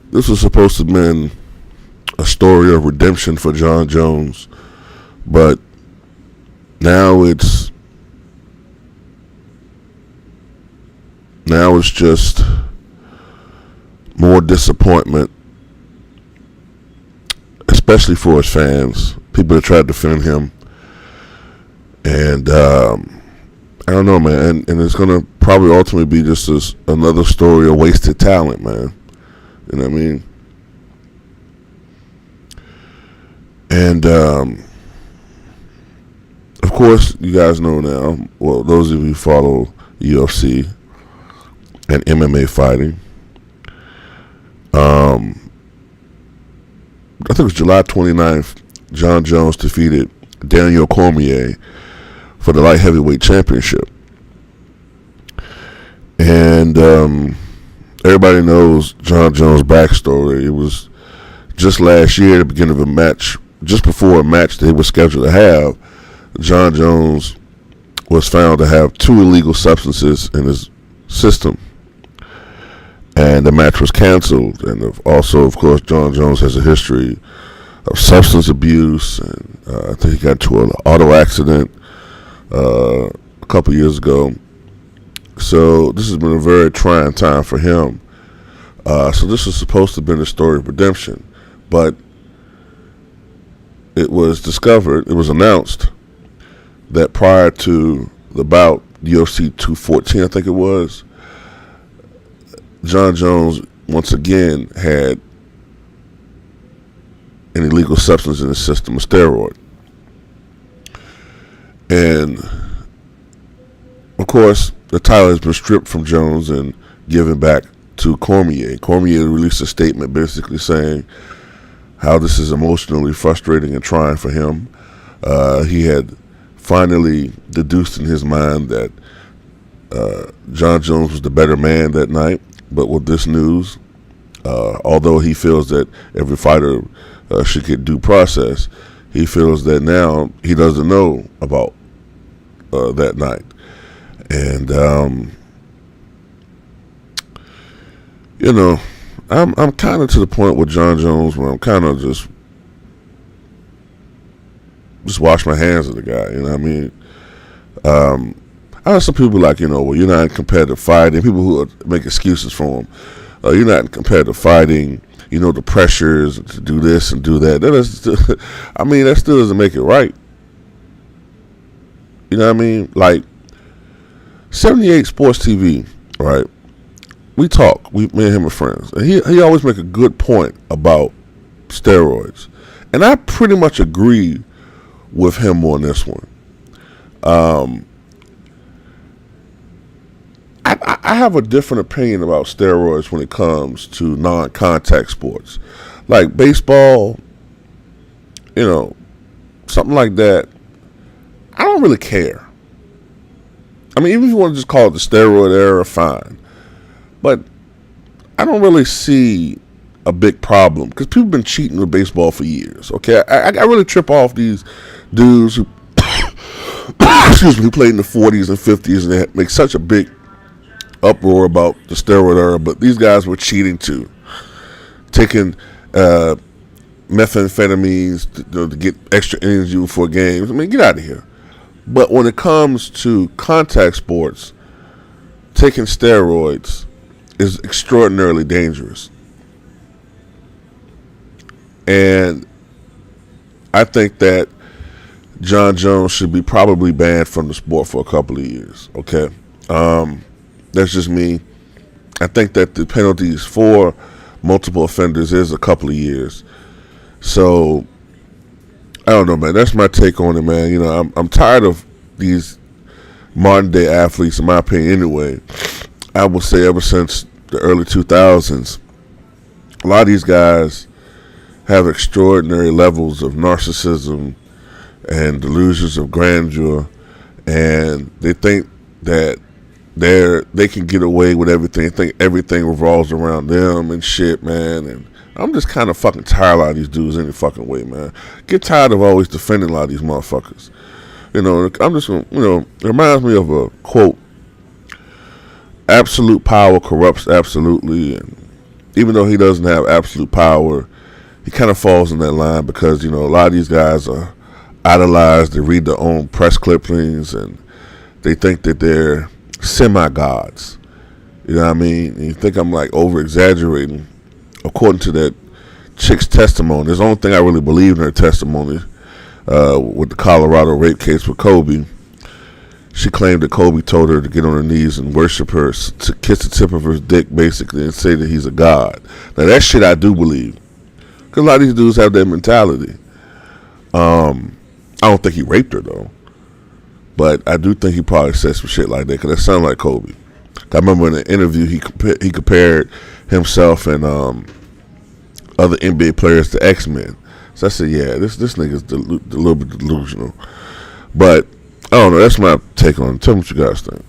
This was supposed to have been a story of redemption for John Jones, but now it's just more disappointment, especially for his fans, people that tried to defend him. And I don't know, man. And it's going to probably ultimately be just another story of wasted talent, man. You know what I mean? And, of course, you guys know now, well, those of you who follow UFC and MMA fighting, I think it was July 29th, John Jones defeated Daniel Cormier for the light heavyweight championship. And everybody knows John Jones' backstory. It was just last year, at the beginning of a match, just before a match that he was scheduled to have, John Jones was found to have 2 illegal substances in his system. And the match was canceled. And also, of course, John Jones has a history of substance abuse. And I think he got into an auto accident a couple years ago. So this has been a very trying time for him. So this was supposed to have been a story of redemption. But it was announced that prior to the bout, UFC 214, I think it was, John Jones once again had an illegal substance in his system, a steroid. And of course, the title has been stripped from Jones and given back to Cormier. Cormier released a statement basically saying how this is emotionally frustrating and trying for him. He had finally deduced in his mind that John Jones was the better man that night. But with this news, although he feels that every fighter should get due process, he feels that now he doesn't know about that night. And you know, I'm kind of to the point with John Jones where I'm kind of just wash my hands of the guy. You know what I mean? I know some people like, well, you're not in competitive fighting. People who make excuses for him. You're not in competitive fighting. The pressures to do this and do that. That still doesn't make it right. You know what I mean? Like, 78 Sports TV, right? We talk. Me and him are friends. And he always make a good point about steroids. And I pretty much agree with him on this one. I have a different opinion about steroids when it comes to non-contact sports. Like baseball, something like that, I don't really care. I mean, even if you want to just call it the steroid era, fine. But I don't really see a big problem because people have been cheating with baseball for years, okay? I really trip off these dudes who, who played in the 40s and 50s and they make such a big uproar about the steroid era, but these guys were cheating too, taking methamphetamines to get extra innings before games. I mean, get out of here. But when it comes to contact sports, taking steroids is extraordinarily dangerous. And I think that John Jones should be probably banned from the sport for a couple of years, okay? That's just me. I think that the penalties for multiple offenders is a couple of years. So, I don't know, man. That's my take on it, man. I'm tired of these modern day athletes, in my opinion, anyway. I would say ever since the early 2000s, a lot of these guys have extraordinary levels of narcissism and delusions of grandeur, and they think that they can get away with everything. They think everything revolves around them and shit, man. And I'm just kind of fucking tired of a lot of these dudes any fucking way, man. Get tired of always defending a lot of these motherfuckers. I'm just gonna, it reminds me of a quote: "Absolute power corrupts absolutely," and even though he doesn't have absolute power, he kind of falls in that line because, a lot of these guys are idolized. They read their own press clippings and they think that they're semi-gods. You know what I mean? And you think I'm like over-exaggerating. According to that chick's testimony, there's the only thing I really believe in her testimony with the Colorado rape case with Kobe. She claimed that Kobe told her to get on her knees and worship her, to kiss the tip of her dick, basically, and say that he's a god. Now, that shit I do believe. Because a lot of these dudes have that mentality. I don't think he raped her, though. But I do think he probably said some shit like that, because that sounded like Kobe. I remember in an interview, he compared himself and other NBA players to X-Men. So I said, yeah, this nigga's a little bit delusional. But, I don't know, that's my take on it. Tell me what you guys think.